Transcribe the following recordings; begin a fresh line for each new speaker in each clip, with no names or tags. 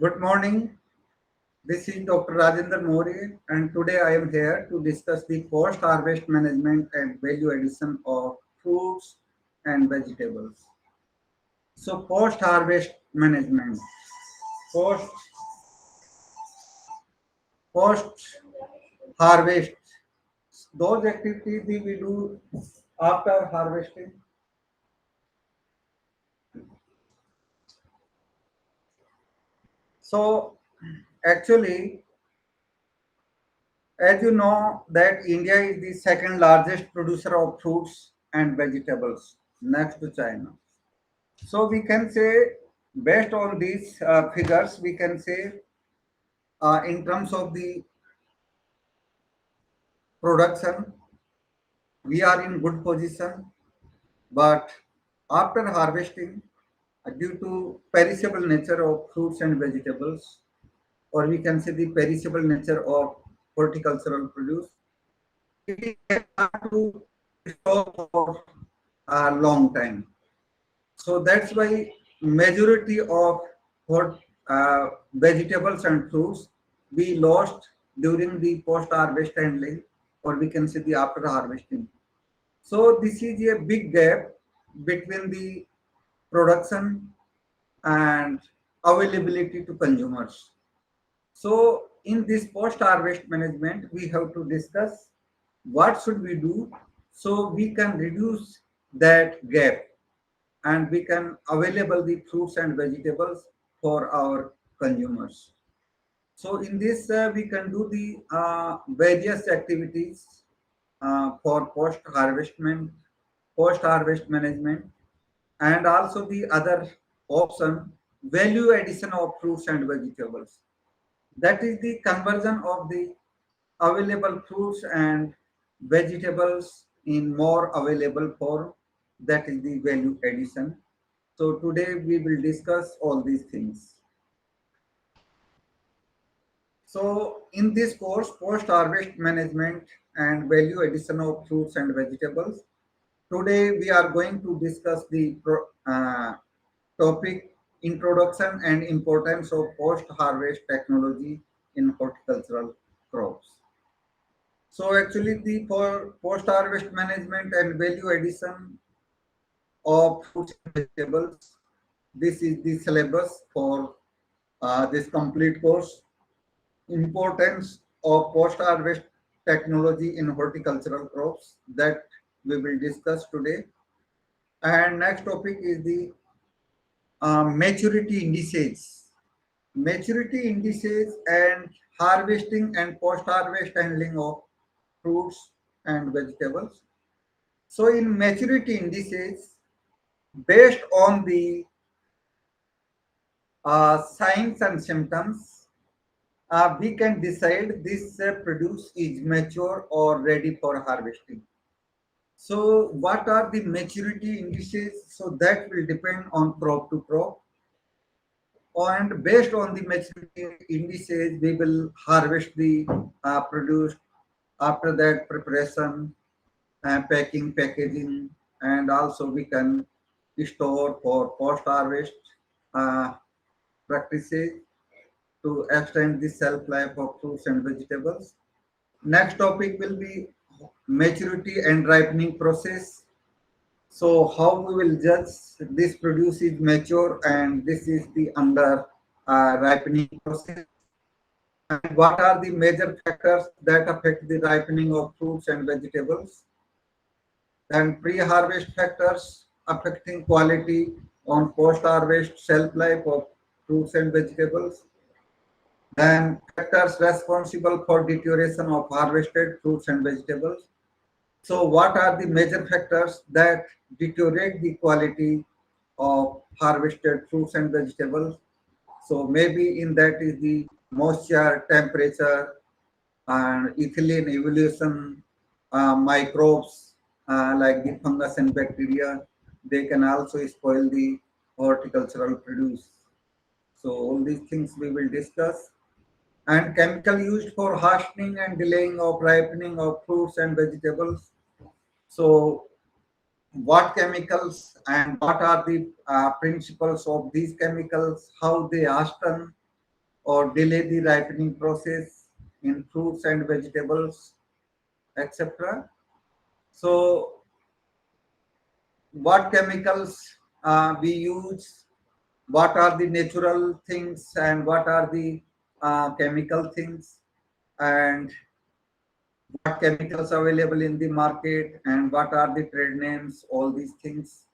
Good morning. This is Dr. Rajendra Mori, and today I am here to discuss the post harvest management and value addition of fruits and vegetables. So, post harvest management, post post harvest, those activities we do after harvesting. So, actually, as you know, that India is the second largest producer of fruits and vegetables next to China. So we can say, based on these figures, we can say in terms of the production, we are in good position. But after harvesting, due to perishable nature of fruits and vegetables, or we can say the perishable nature of horticultural produce, it is hard to store for a long time. So that's why majority of what vegetables and fruits we lost during the post harvest handling, or we can say the after harvesting. So this is a big gap between the production and availability to consumers. So in this post harvest management, we have to discuss what should we do so we can reduce that gap and we can available the fruits and vegetables for our consumers. So in this we can do the various activities for post harvest management, and also the other option, value addition of fruits and vegetables. That is the conversion of the available fruits and vegetables in more available form. That is the value addition. So today we will discuss all these things. So in this course, post harvest management and value addition of fruits and vegetables, today we are going to discuss the topic, introduction and importance of post harvest technology in horticultural crops. So actually the for post harvest management and value addition of fruits and vegetables, this is the syllabus for this complete course. Importance of post harvest technology in horticultural crops, that we will discuss today. And next topic is the maturity indices. Maturity indices and harvesting and post harvest handling of fruits and vegetables. So in maturity indices, based on the signs and symptoms, we can decide this produce is mature or ready for harvesting. So what are the maturity indices? So that will depend on crop to crop. And based on the maturity indices, we will harvest the produce. After that, preparation, packing, packaging, and also we can store for post harvest uh, practices to extend the shelf life of fruits and vegetables. Next topic will be maturity and ripening process. So how we will judge this produce is mature and this is the under ripening process, and what are the major factors that affect the ripening of fruits and vegetables, and pre-harvest factors affecting quality on post-harvest shelf life of fruits and vegetables, then factors responsible for deterioration of harvested fruits and vegetables. So what are the major factors that deteriorate the quality of harvested fruits and vegetables? So maybe in that is the moisture, temperature, and ethylene evolution, microbes like the fungus and bacteria. They can also spoil the horticultural produce. So all these things we will discuss. And chemical used for hastening and delaying of ripening of fruits and vegetables. So what chemicals and what are the principles of these chemicals, how they hasten, or delay the ripening process in fruits and vegetables, etc. So, what chemicals we use, what are the natural things, and what are the chemical things, and what chemicals available in the market, and what are the trade names, all these things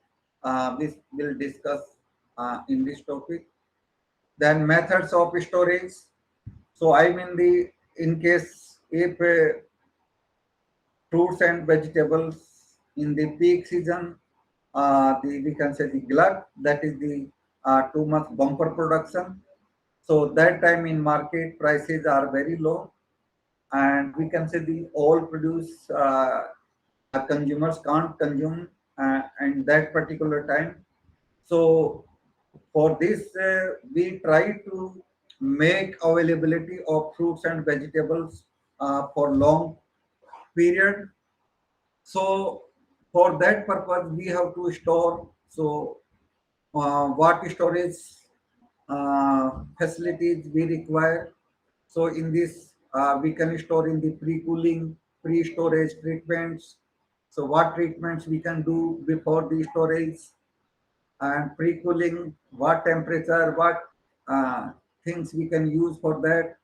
we will discuss in this topic. Then methods of storage. So I mean the in case if fruits and vegetables in the peak season, the we can say the glut, that is the too much bumper production. So that time in market prices are very low, and we can say the all produce consumers can't consume and that particular time. So for this, we try to make availability of fruits and vegetables for long period. So for that purpose, we have to store. So what storage facilities we require. So in this, we can store in the pre-cooling, pre-storage treatments. So what treatments we can do before the storage and pre-cooling, what temperature, what uh, things we can use for that,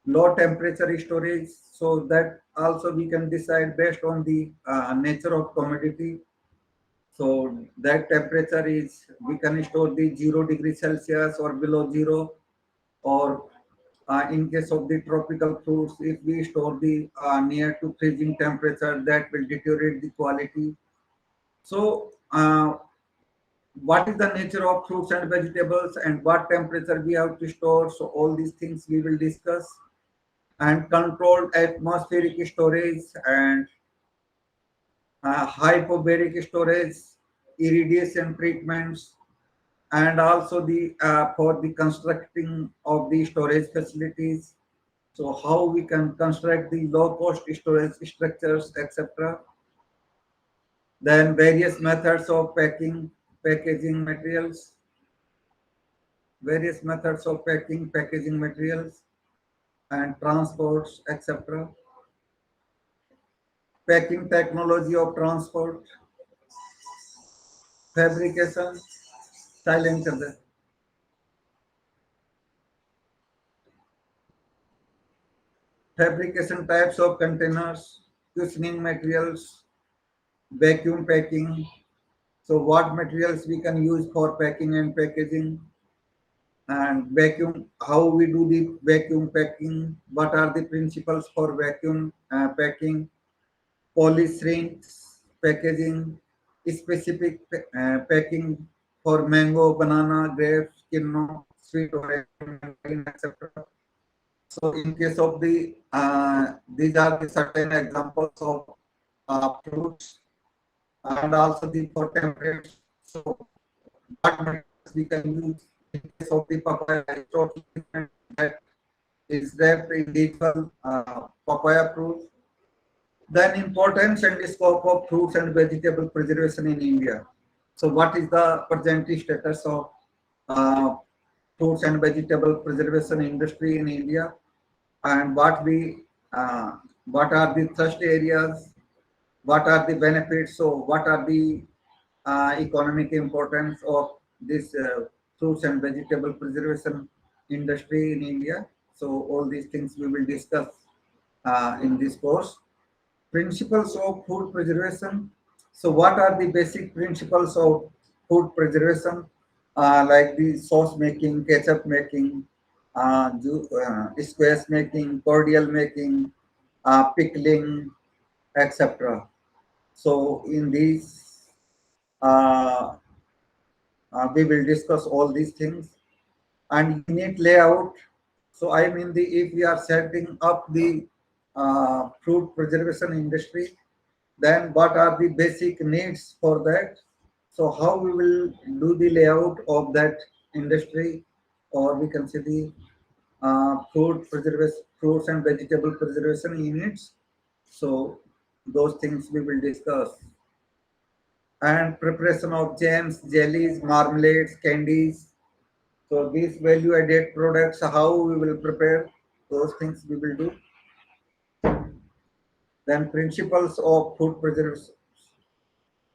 low temperature storage. So that also we can decide based on the nature of commodity. So that temperature is, we can store the 0 degree Celsius or below zero, or in case of the tropical fruits, if we store the near to freezing temperature, that will deteriorate the quality. So what is the nature of fruits and vegetables and what temperature we have to store? So all these things we will discuss. And controlled atmospheric storage and hypobaric storage, irradiation treatments, and also the for the constructing of the storage facilities. So how we can construct the low cost storage structures, etc. Then various methods of packing, packaging materials, various methods of packing, packaging materials, and transports, etc. Packing technology of transport, fabrication, silent fabrication types of containers, cushioning materials, vacuum packing. So what materials we can use for packing and packaging, and vacuum, how we do the vacuum packing, what are the principles for vacuum packing, polyshrinks packaging, specific packing for mango, banana, grapes, quinoa, sweet orange, etc. So in case of the, these are the certain examples of fruits, and also the for temperate. So what materials we can use in case of the papaya is totally different, that is wrapped in equal papaya fruit. Then importance and scope of fruits and vegetable preservation in India. So what is the present status of uh, fruits and vegetable preservation industry in India, and what are the thrust areas, what are the benefits, so what are the economic importance of this fruits and vegetable preservation industry in India. So all these things we will discuss in this course. Principles of food preservation. So what are the basic principles of food preservation? Like the sauce making, ketchup making, squash making, cordial making, pickling, etc. So in these, uh, we will discuss all these things. And unit layout. So I mean the, if we are setting up the fruit preservation industry, then what are the basic needs for that? So how we will do the layout of that industry, or we can say the fruits and vegetable preservation units. So those things we will discuss. And preparation of jams, jellies, marmalades, candies. So these value added products, how we will prepare, those things we will do. Then principles of food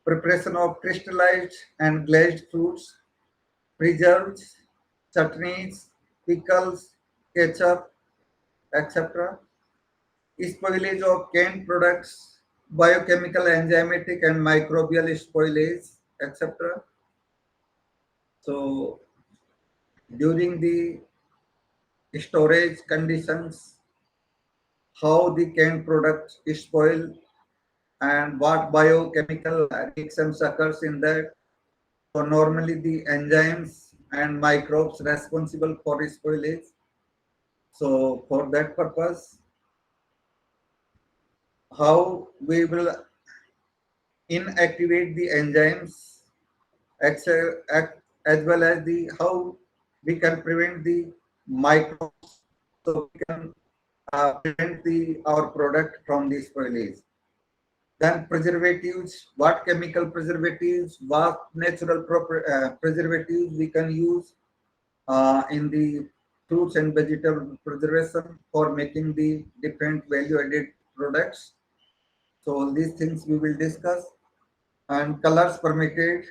preparation of crystallized and glazed fruits, preserves, chutneys, pickles, ketchup, etc. Spoilage of canned products, biochemical, enzymatic, and microbial spoilage, etc. So during the storage conditions, how the canned products spoil and what biochemical reactions occurs in that. So normally the enzymes and microbes responsible for spoilage. So for that purpose, how we will inactivate the enzymes as well as the how we can prevent the microbes, so we can prevent the our product from the spoilage. Then preservatives, what chemical preservatives, what natural preservatives we can use in the fruits and vegetable preservation for making the different value added products. So all these things we will discuss. And colors permitted.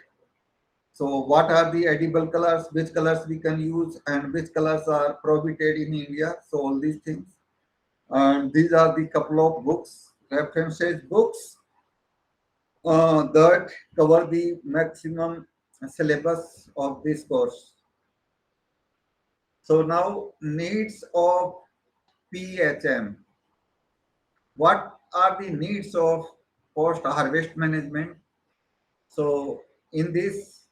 So what are the edible colors, which colors we can use and which colors are prohibited in India. So all these things. And these are the couple of books, references books that cover the maximum syllabus of this course. So now needs of PHM. What are the needs of post harvest management? So in this,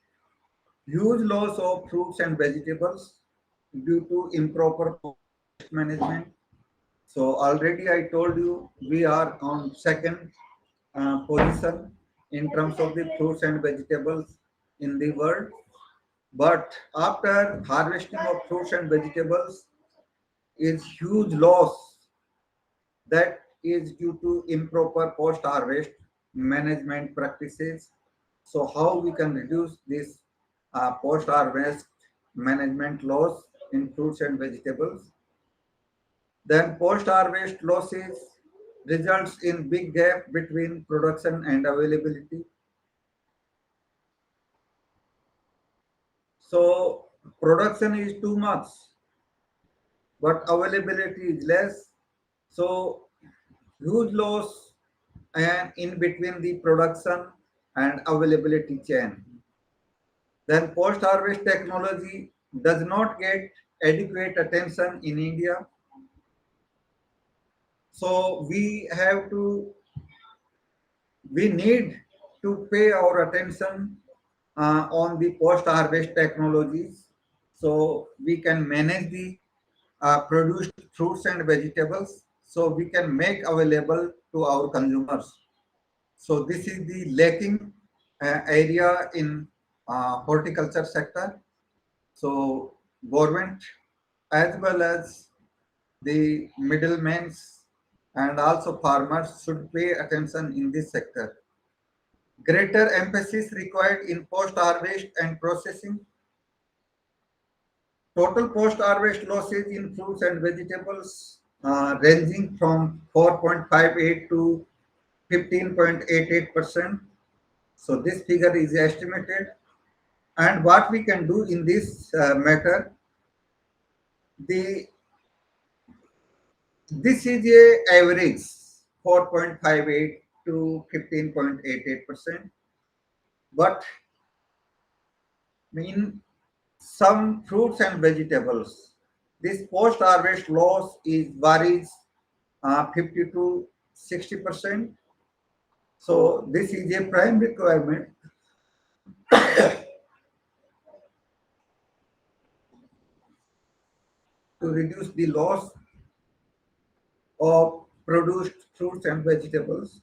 huge loss of fruits and vegetables due to improper post management. So already I told you we are on second position in terms of the fruits and vegetables in the world. But after harvesting of fruits and vegetables is huge loss that is due to improper post harvest management practices. So how we can reduce this post harvest management loss in fruits and vegetables? Then post harvest losses results in big gap between production and availability. So production is too much, but availability is less. So huge loss and in between the production and availability chain. Then post harvest technology does not get adequate attention in India. So we need to pay our attention on the post harvest technologies so we can manage the produced fruits and vegetables so we can make available to our consumers. So this is the lacking area in horticulture sector. So government as well as the middlemen and also farmers should pay attention in this sector. Greater emphasis required in post harvest and processing. Total post harvest losses in fruits and vegetables ranging from 4.58 to 15.88%. So this figure is estimated. And what we can do in this matter, the this is a average 4.58 to 15.88%. But in some fruits and vegetables, this post harvest loss is varies 50 to 60%. So this is a prime requirement to reduce the loss of produced fruits and vegetables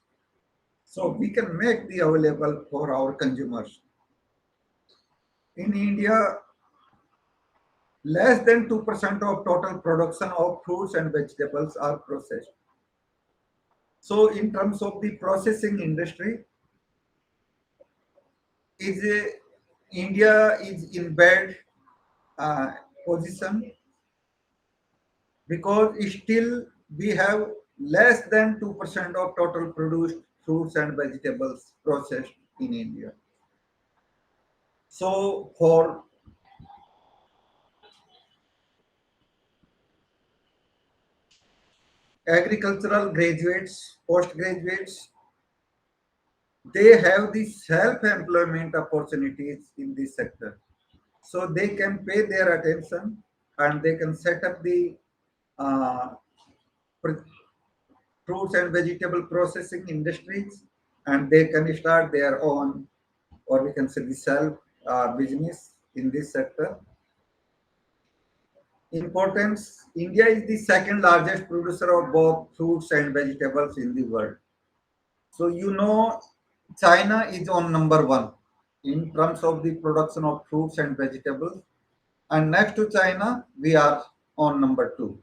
so we can make the available for our consumers. In India, less than 2% of total production of fruits and vegetables are processed. So in terms of the processing industry, is India is in bad uh, position, because still we have less than 2% of total produced fruits and vegetables processed in India. So for agricultural graduates, postgraduates, they have the self-employment opportunities in this sector. So they can pay their attention and they can set up the uh, fruits and vegetable processing industries, and they can start their own, or we can say the self business in this sector. Importance: India is the second largest producer of both fruits and vegetables in the world. So you know, China is on number one in terms of the production of fruits and vegetables, and next to China, we are on number two.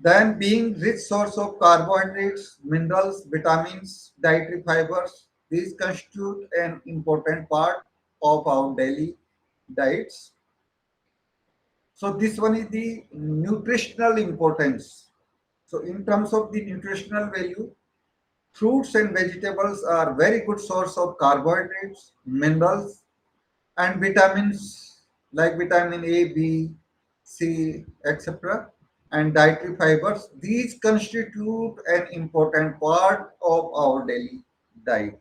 Then, being rich source of carbohydrates, minerals, vitamins, dietary fibers, these constitute an important part of our daily diets. So this one is the nutritional importance. So in terms of the nutritional value, fruits and vegetables are very good source of carbohydrates, minerals, and vitamins like vitamin A, B, C, etc., and dietary fibers. These constitute an important part of our daily diet.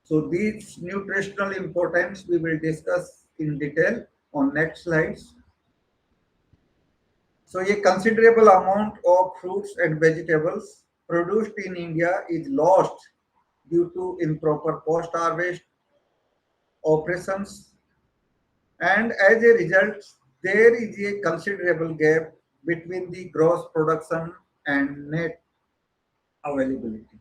So these nutritional importance we will discuss in detail on next slides. So a considerable amount of fruits and vegetables produced in India is lost due to improper post-harvest operations, and as a result, there is a considerable gap between the gross production and net availability.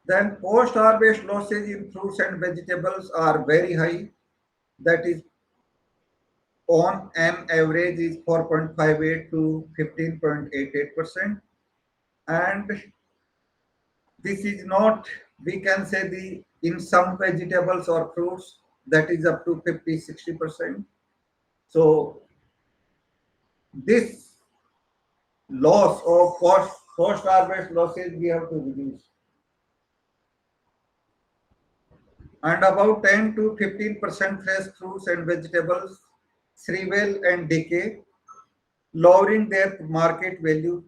Then post-harvest losses in fruits and vegetables are very high. That is, on an average is 4.58 to 15.88%. And this is not, we can say, the in some vegetables or fruits that is up to 50-60%. So this loss of post harvest losses we have to reduce, and about 10 to 15% fresh fruits and vegetables shrivel and decay, lowering their market value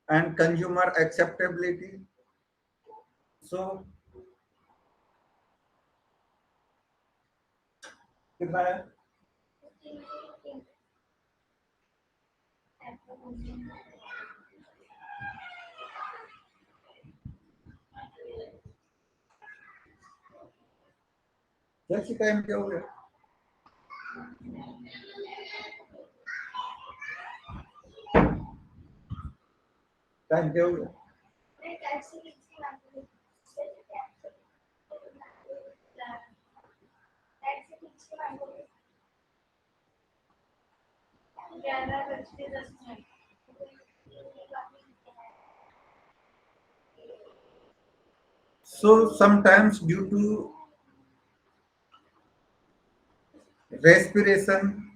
and consumer acceptability. So कितना है? जैसे time क्या हो गया? Time क्या हो गया? So sometimes due to respiration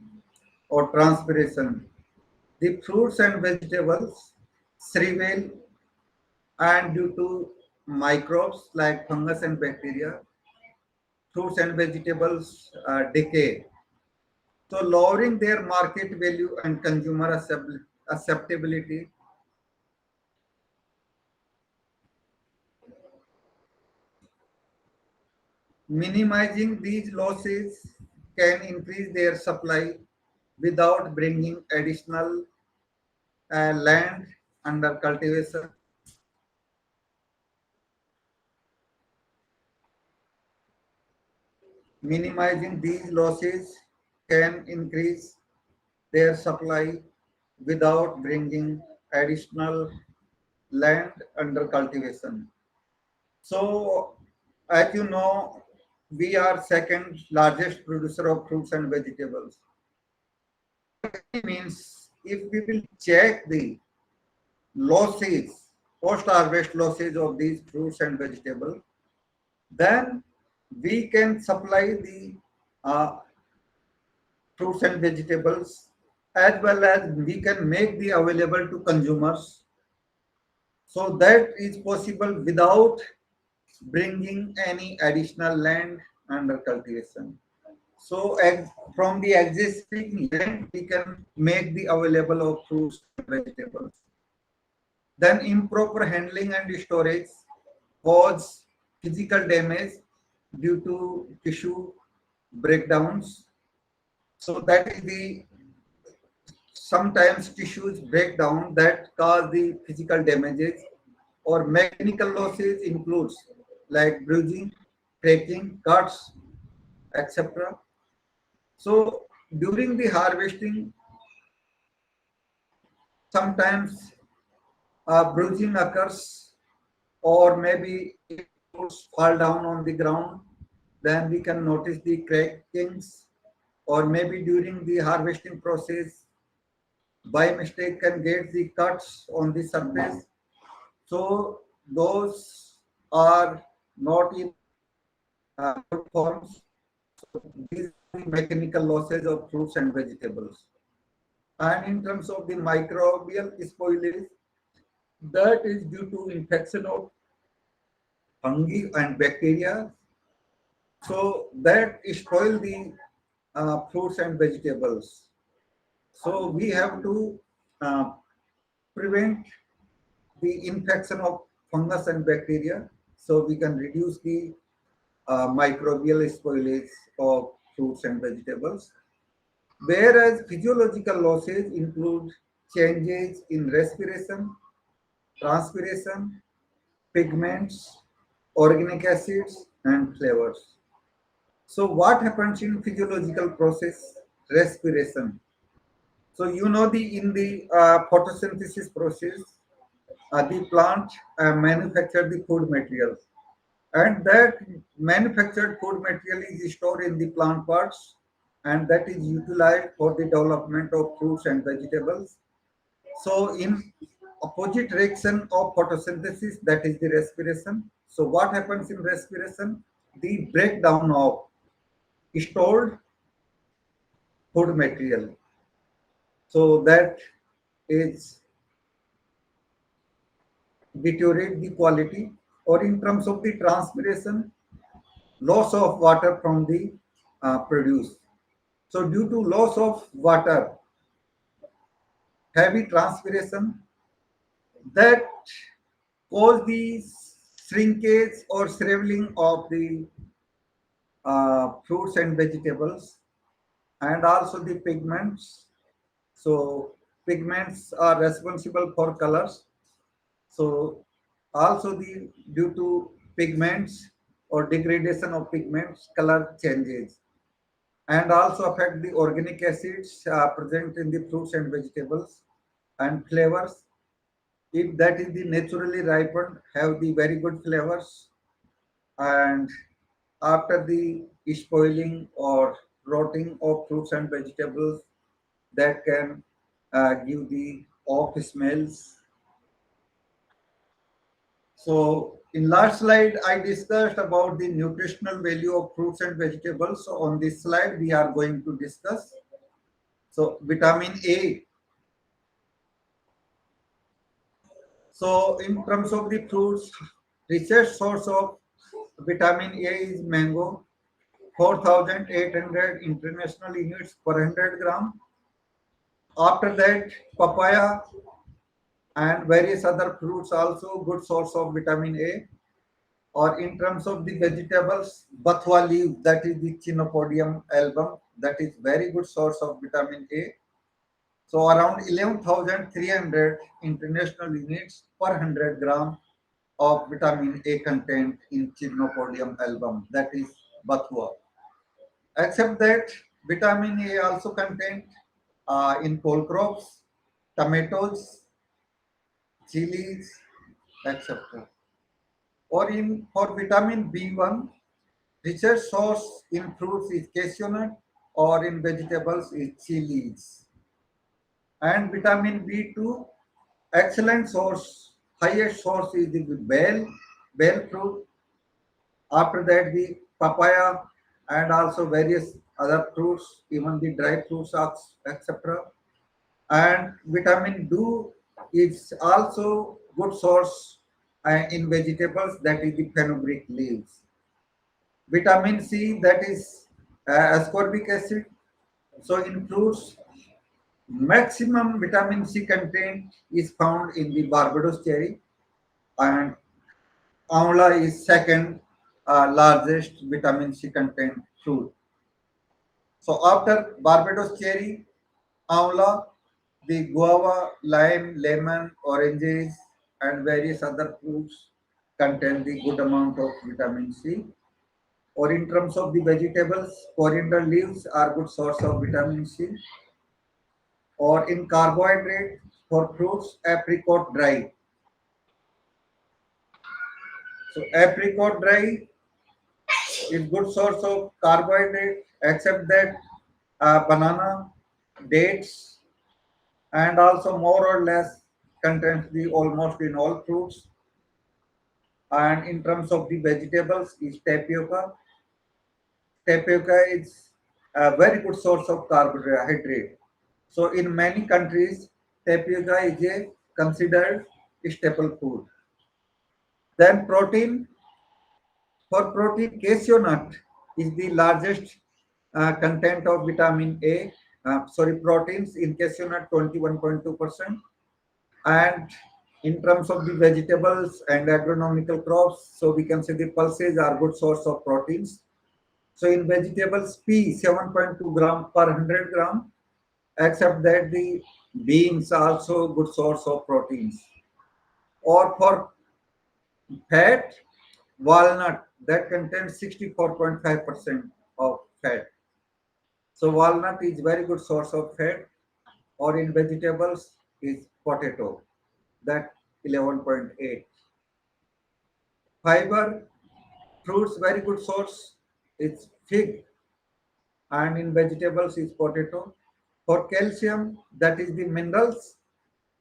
or transpiration, the fruits and vegetables shrivel, and due to microbes like fungus and bacteria, fruits and vegetables decay. So lowering their market value and consumer acceptability. Minimizing these losses can increase their supply without bringing additional land under cultivation. Minimizing these losses can increase their supply without bringing additional land under cultivation. So, as you know, we are second largest producer of fruits and vegetables. It means if we will check the losses, post-harvest losses of these fruits and vegetables, Then we can supply the uh, fruits and vegetables, as well as we can make the available to consumers. So that is possible without bringing any additional land under cultivation. So from the existing land, we can make the available of fruits and vegetables. Then improper handling and storage cause physical damage due to tissue breakdowns. So that is the sometimes tissues break down that cause the physical damages, or mechanical losses includes like bruising, cracking, cuts, etc. So during the harvesting, sometimes bruising occurs, or maybe if fruits fall down on the ground, then we can notice the crackings, or maybe during the harvesting process, by mistake can get the cuts on the surface. So those are not in good forms. These are the mechanical losses of fruits and vegetables. And in terms of the microbial spoilage, that is due to infection of fungi and bacteria. So that spoil the fruits and vegetables. So we have to uh, prevent the infection of fungus and bacteria, so we can reduce the microbial spoilage of fruits and vegetables. Whereas physiological losses include changes in respiration, transpiration, pigments, organic acids, and flavors. So what happens in physiological process? Respiration. So you know the in the photosynthesis process, the plant manufacture the food materials, and that manufactured food material is stored in the plant parts, and that is utilized for the development of fruits and vegetables. So in opposite direction of photosynthesis, that is the respiration. So what happens in respiration? The breakdown of stored food material. So that is deteriorate the quality, or in terms of the transpiration, loss of water from the produce. So due to loss of water, heavy transpiration, that cause the shrinkage or shriveling of the fruits and vegetables, and also the pigments. So pigments are responsible for colors. So also the due to pigments or degradation of pigments, color changes, and also affect the organic acids present in the fruits and vegetables, and flavors. If that is the naturally ripened, have the very good flavors, and after the spoiling or rotting of fruits and vegetables, that can give the off smells. So in last slide, I discussed about the nutritional value of fruits and vegetables. So on this slide, we are going to discuss. So vitamin A. So in terms of the fruits, research source of vitamin A is mango, 4,800 international units per 100 gram. After that, papaya and various other fruits also good source of vitamin A. Or in terms of the vegetables, bathua leaf, that is the Chenopodium album, that is very good source of vitamin A. So around 11,300 international units per 100 gram of vitamin A content in Chenopodium album, that is bathua. Except that vitamin A also contained in pole crops, tomatoes, chilies, etc. Or in for vitamin B1, research source in fruits is cashew nut, or in vegetables is chilies. And vitamin B2, excellent source, highest source is the bell fruit, After that, the papaya and also various other fruits, even the dry fruits, etc. And vitamin D is also good source in vegetables, that is the fenugreek leaves. Vitamin C, that is ascorbic acid. So in fruits, maximum vitamin C content is found in the Barbados cherry, and amla is second largest vitamin C content fruit. So after Barbados cherry, amla, the guava, lime, lemon, oranges, and various other fruits contain the good amount of vitamin C. Or in terms of the vegetables, coriander leaves are good source of vitamin C. Or in carbohydrate for fruits, apricot dry. So apricot dry is good source of carbohydrate, except that banana, dates, and also more or less contains the almost in all fruits. And in terms of the vegetables, is tapioca. Tapioca is a very good source of carbohydrate. So in many countries, tapioca is a considered staple food. Then protein. For protein, cashew nut is the largest content of vitamin A. Proteins in cashew nut 21.2%. And in terms of the vegetables and agronomical crops, so we can say the pulses are good source of proteins. So in vegetables, pea 7.2 gram per 100 gram, except that the beans are also good source of proteins. Or for fat, walnut that contains 64.5% of fat. So walnut is very good source of fat. Or in vegetables is potato, that 11.8. Fiber, fruits very good source, it's fig, and in vegetables is potato. For calcium, that is the minerals.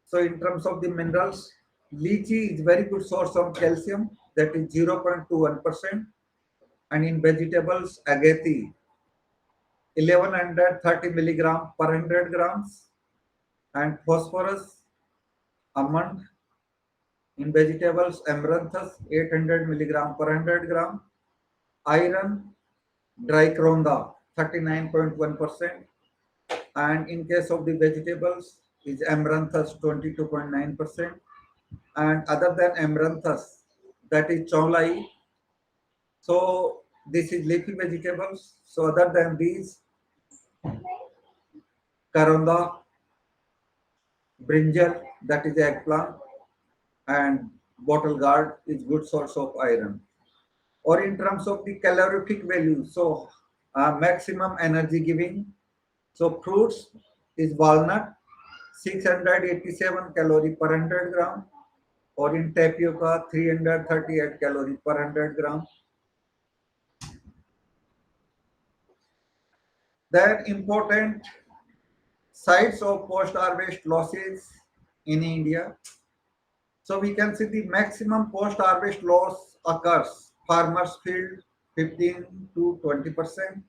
So in terms of the minerals, lychee is very good source of calcium, that is 0.21%. And in vegetables, agave 1130 milligram per 100 grams. And phosphorus, almond. In vegetables, amaranthus 800 milligram per 100 gram. Iron, dicronda 39.1%. And in case of the vegetables, is amaranthus 22.9%. And other than amaranthus, that is choulai. So this is leafy vegetables. So other than these, karanda, brinjal, that is eggplant, and bottle gourd is good source of iron. Or in terms of the calorific value, so maximum energy giving. So fruits is walnut 687 calorie per 100 gram, or in tapioca 338 calorie per 100 gram. Then important sites of post-harvest losses in India. So we can see the maximum post-harvest loss occurs farmers field 15 to 20%,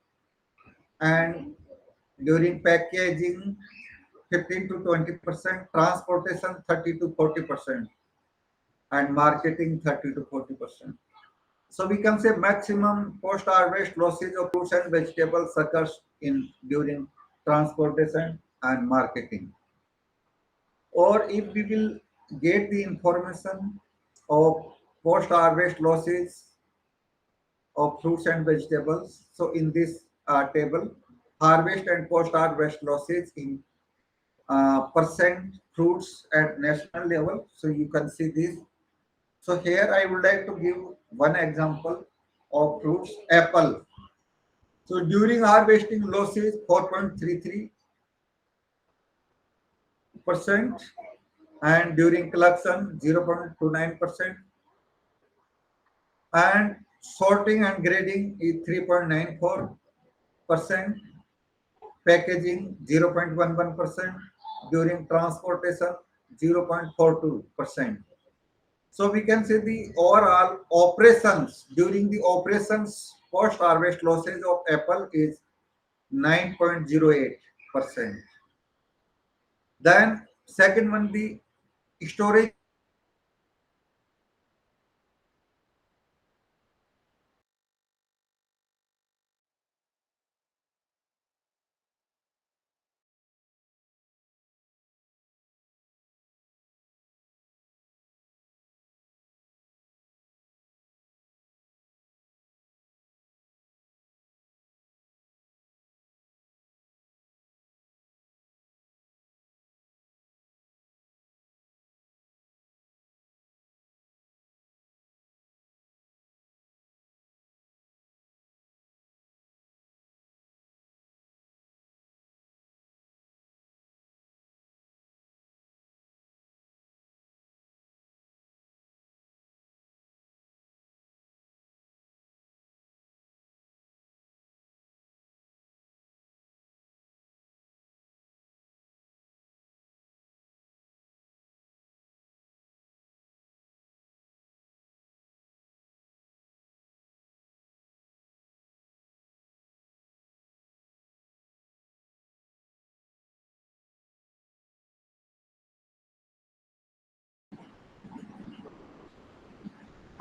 and during packaging 15 to 20%, transportation 30 to 40%, and marketing 30 to 40%. So we can say maximum post-harvest losses of fruits and vegetables occurs in during transportation and marketing. Or if we will get the information of post-harvest losses of fruits and vegetables, so in this table, harvest and post-harvest losses in percent fruits at national level. So you can see this. So here I would like to give one example of fruits, apple. So during harvesting losses 4.33%, and during collection 0.29%, and sorting and grading is 3.94%, packaging 0.11%, during transportation 0.42%. So we can say the overall operations during the operations post harvest losses of apple is 9.08%. Then second one, the storage of apple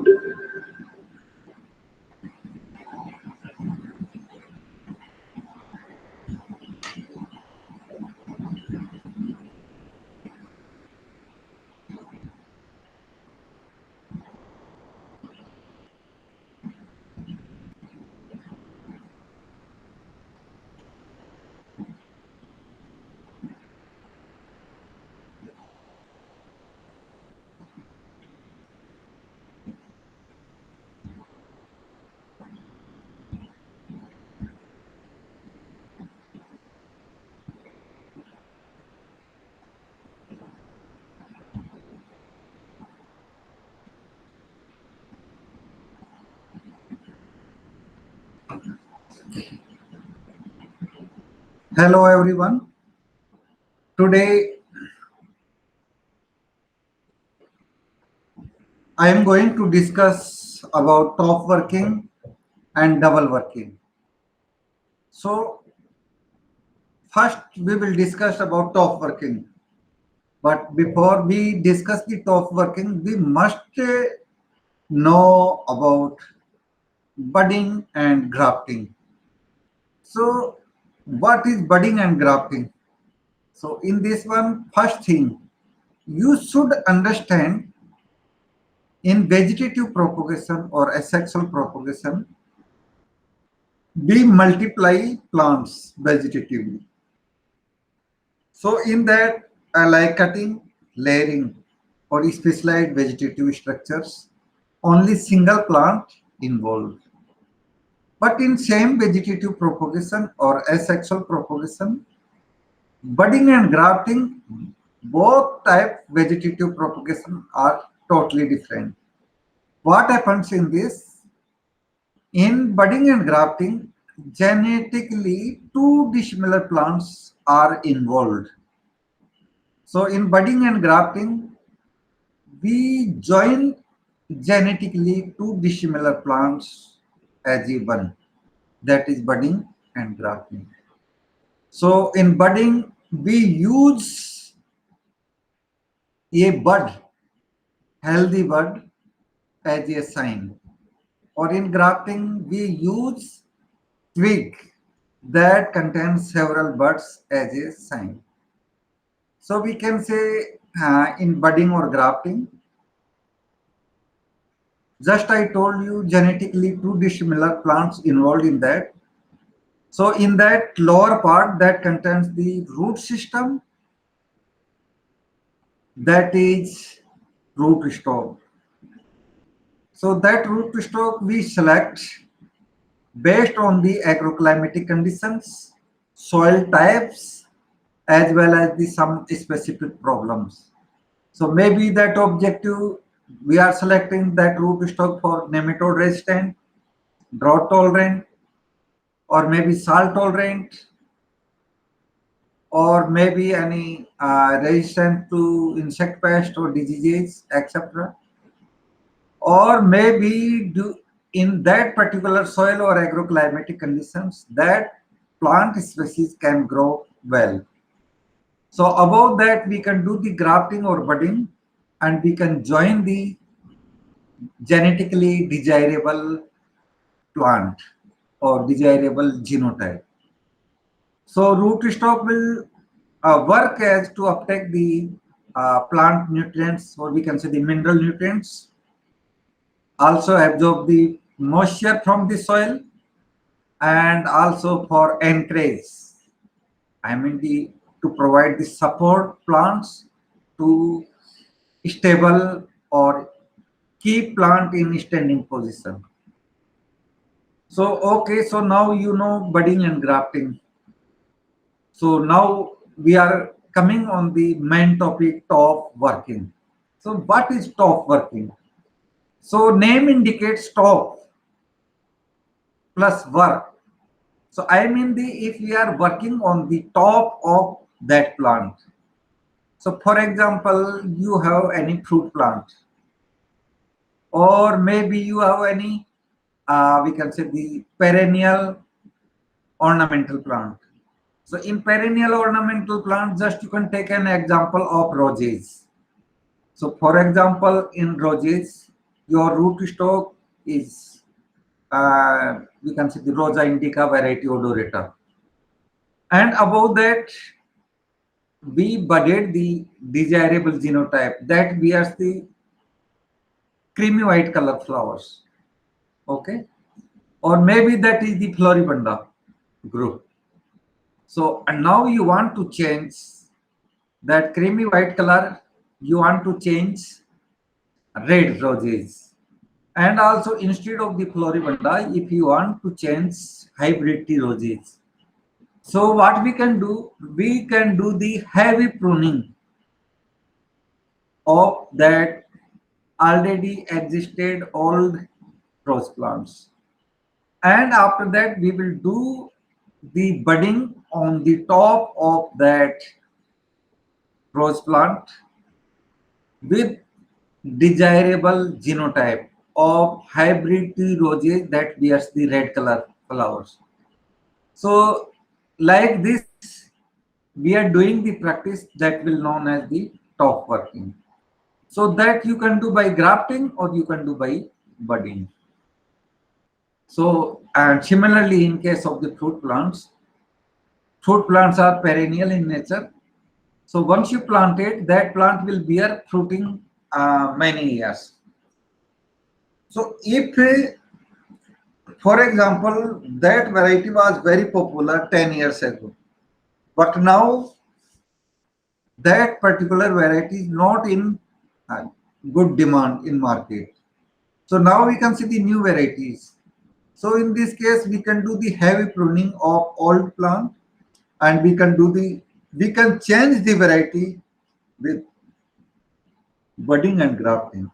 during the harvest is 9.08%. Hello everyone. Today I am going to discuss about top working and double working. So first we will discuss about top working. But before we discuss the top working, we must know about budding and grafting. So what is budding and grafting? So in this one, first thing, you should understand in vegetative propagation or asexual propagation, we multiply plants vegetatively. So in that, I like cutting, layering, or specialized vegetative structures, only single plant involved. But in same vegetative propagation or asexual propagation, budding and grafting, both type vegetative propagation are totally different. What happens in this? In budding and grafting, genetically two dissimilar plants are involved. So in budding and grafting, we join genetically two dissimilar plants as a one. That is budding and grafting. So in budding, we use a bud, healthy bud, as a sign. Or in grafting, we use twig that contains several buds as a sign. So we can say in budding or grafting, just I told you genetically two dissimilar plants involved in that. So in that lower part that contains the root system, that is root stock. So that root stock we select based on the agroclimatic conditions, soil types, as well as the some specific problems. So maybe that objective we are selecting that root stock for nematode resistant, drought tolerant, or maybe salt tolerant, or maybe any resistant to insect pest or diseases, etc. or maybe do in that particular soil or agroclimatic conditions that plant species can grow well. So above that we can do the grafting or budding, and we can join the genetically desirable plant or desirable genotype. So rootstock will work as to uptake the plant nutrients, or we can say the mineral nutrients, also absorb the moisture from the soil, and also for encourage, I mean the to provide the support plants to stable or keep plant in standing position. So okay, so now you know budding and grafting. So now we are coming on the main topic, top working. So what is top working? So name indicates top plus work. So I mean the if we are working on the top of that plant. So for example, you have any fruit plant, or maybe you have any we can say the perennial ornamental plant. So in perennial ornamental plant, just you can take an example of roses. So for example, in roses, your root stock is we can say the Rosa indica variety odorata. And above that, we budded the desirable genotype that bears the creamy white color flowers. Okay. Or maybe that is the Floribunda group. So and now you want to change that creamy white color, you want to change red roses. And also instead of the Floribunda, if you want to change hybrid tea roses. So what we can do the heavy pruning of that already existed old rose plants. And after that, we will do the budding on the top of that rose plant with desirable genotype of hybrid tea roses that bears the red color flowers. So like this, we are doing the practice that will known as the top working. So that you can do by grafting or you can do by budding. So and similarly in case of the fruit plants are perennial in nature. So once you plant it, that plant will bear fruiting many years. So if, for example, that variety was very popular 10 years ago, but now that particular variety is not in uh, good demand in market. So now we can see the new varieties. So in this case, we can do the heavy pruning of old plant, and we can change the variety with budding and grafting.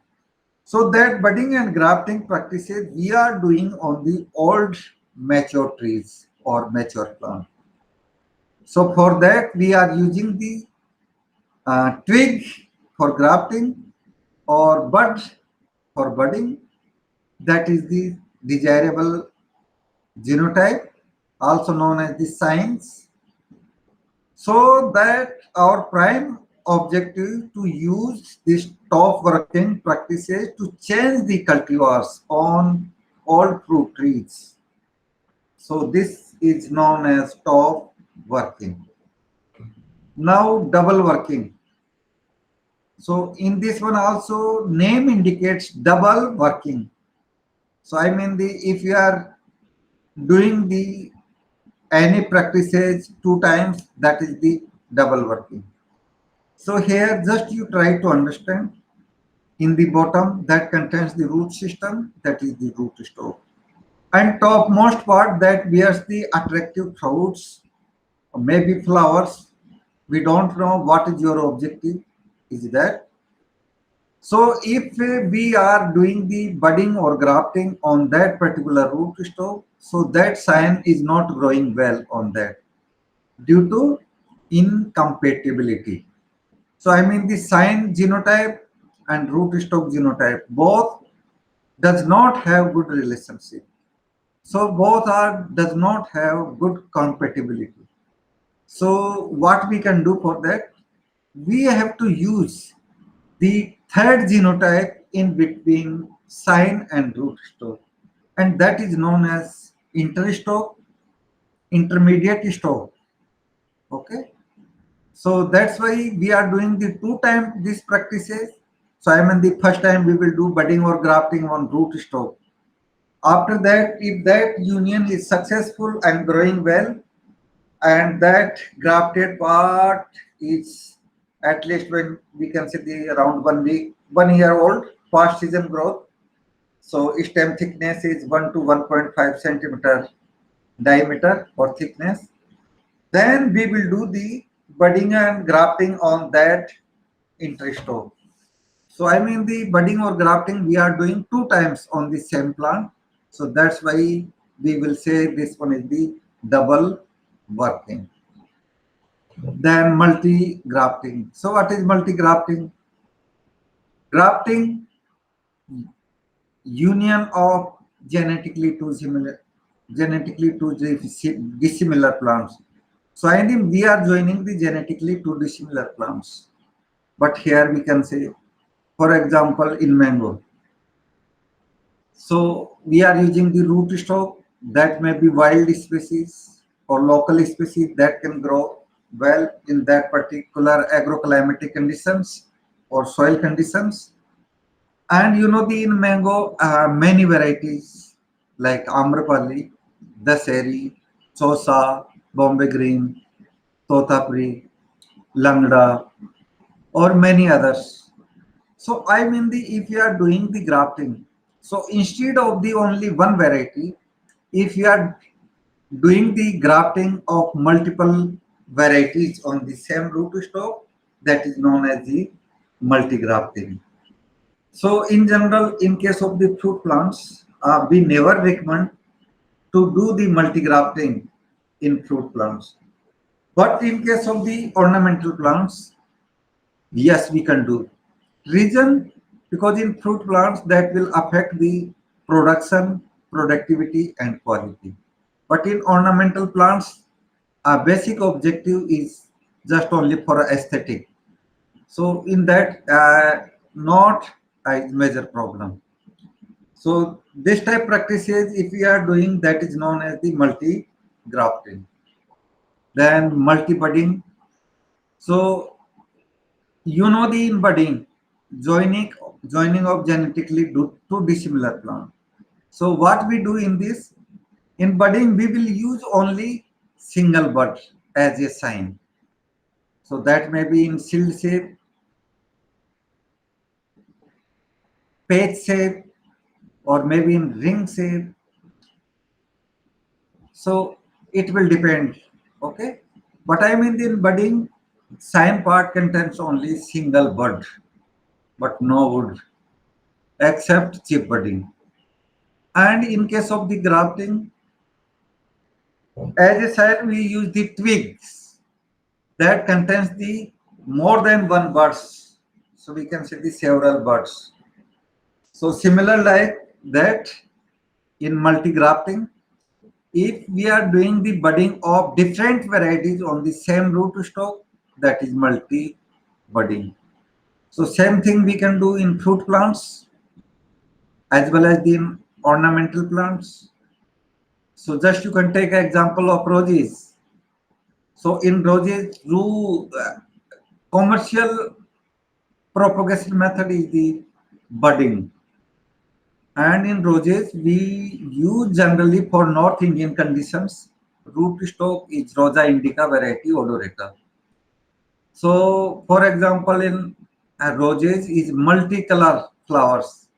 So that budding and grafting practices we are doing on the old mature trees or mature plant. So for that we are using the twig for grafting or bud for budding. That is the desirable genotype, also known as the signs. So that our prime objective to use this top working practices to change the cultivars on all fruit trees. So this is known as top working. Now double working. So in this one also name indicates double working. So I mean the if you are doing the any practices two times, that is the double working. So here just you try to understand in the bottom that contains the root system, that is the root stock. And topmost part that bears the attractive fruits or maybe flowers. We don't know what is your objective is that. So if we are doing the budding or grafting on that particular root stock, so that sign is not growing well on that due to incompatibility. So I mean the sign genotype and root stock genotype both does not have good relationship. So both are does not have good compatibility. So what we can do for that? We have to use the third genotype in between sign and rootstock, and that is known as interstalk, intermediate stalk. Okay, so that's why we are doing the two time these practices. So I mean the first time we will do budding or grafting on rootstock. After that, if that union is successful and growing well, and that grafted part is at least when we can say the around 1 week, 1 year old, past season growth. So stem thickness is 1 to 1.5 centimeter diameter or thickness. Then we will do the budding and grafting on that interstock. So I mean the budding or grafting we are doing two times on the same plant. So that's why we will say this one is the double working. Then multi grafting. So what is multi grafting? Grafting union of genetically two dissimilar plants. So I think we are joining the genetically two dissimilar plants. But here we can say, for example, in mango. So we are using the root stock that may be wild species or local species that can grow well in that particular agroclimatic conditions or soil conditions. And you know the in mango many varieties like Amrapali, Daseri, Chosa, Bombay Green, Totapri, Langda, or many others. So I mean the if you are doing the grafting, so instead of the only one variety, if you are doing the grafting of multiple varieties on the same rootstock, that is known as the multi grafting. So in general, in case of the fruit plants, we never recommend to do the multi grafting in fruit plants. But in case of the ornamental plants, yes, we can do. Reason, because in fruit plants that will affect the production, productivity and quality. But in ornamental plants, our basic objective is just only for aesthetic. So in that, not a major problem. So this type practices, if we are doing, that is known as the multi grafting. Then multi budding. So you know the in budding, joining joining of genetically two dissimilar plant. So what we do in this, in budding we will use only single bud as a sign. So that may be in shield shape, page shape, or maybe in ring shape. So it will depend. Okay. But I mean in budding, sign part contains only single bud, but no wood, except chip budding. And in case of the grafting, as I said, we use the twigs that contains the more than one buds. So we can say the several buds. So similar like that in multi grafting, if we are doing the budding of different varieties on the same rootstock, that is multi budding. So same thing we can do in fruit plants as well as the ornamental plants. So just you can take an example of roses. So in roses, through commercial propagation method is the budding. And in roses, we use generally for North Indian conditions, rootstock is Rosa indica variety odorata. So, for example, in roses is multicolor flowers,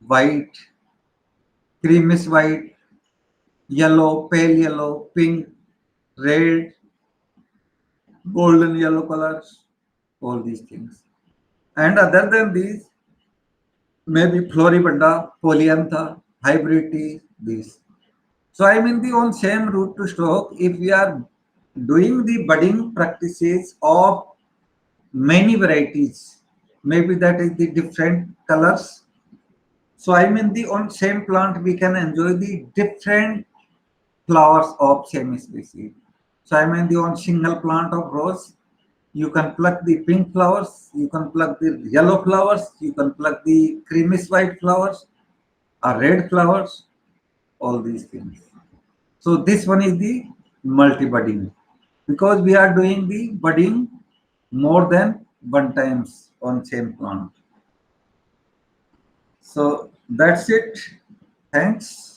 white, creamish white, yellow, pale yellow, pink, red, golden yellow colors, all these things. And other than these, maybe Floribunda, Polyantha, hybrid tea, these. So I mean the on same root to stock, if we are doing the budding practices of many varieties, maybe that is the different colors. So I mean the on same plant we can enjoy the different flowers of same species. So I mean the on single plant of rose, you can pluck the pink flowers, you can pluck the yellow flowers, you can pluck the creamish white flowers, or red flowers, all these things. So this one is the multi-budding because we are doing the budding more than one times on same plant. So that's it. Thanks.